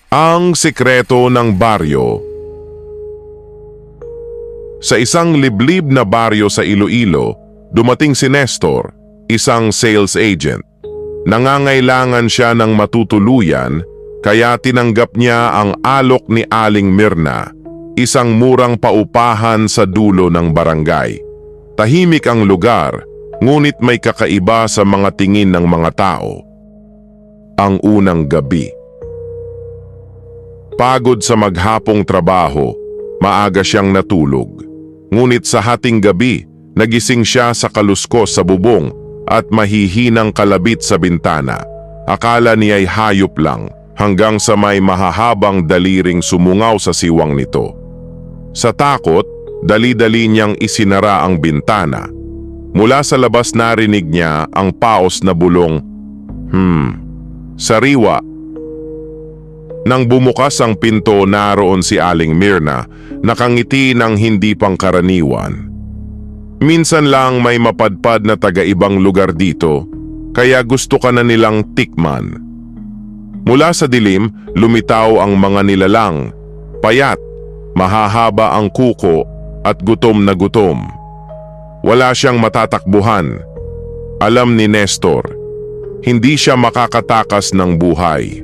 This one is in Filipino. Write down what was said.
Ang Sikreto ng Baryo. Sa isang liblib na baryo sa Iloilo, dumating si Nestor, isang sales agent. Nangangailangan siya ng matutuluyan, kaya tinanggap niya ang alok ni Aling Mirna, isang murang paupahan sa dulo ng barangay. Tahimik ang lugar, ngunit may kakaiba sa mga tingin ng mga tao. Ang unang gabi. Pagod sa maghapong trabaho, maaga siyang natulog. Ngunit sa hating gabi, nagising siya sa kaluskos sa bubong at mahihinang kalabit sa bintana. Akala niya ay hayop lang hanggang sa may mahahabang daliring sumungaw sa siwang nito. Sa takot, dali-dali niyang isinara ang bintana. Mula sa labas narinig niya ang paos na bulong, sariwa. Nang bumukas ang pinto, naroon si Aling Mirna, nakangiti ng hindi pangkaraniwan. Minsan lang may mapadpad na taga-ibang lugar dito, kaya gusto ka na nilang tikman. Mula sa dilim, lumitaw ang mga nilalang, payat, mahahaba ang kuko at gutom na gutom. Wala siyang matatakbuhan. Alam ni Nestor, hindi siya makakatakas ng buhay.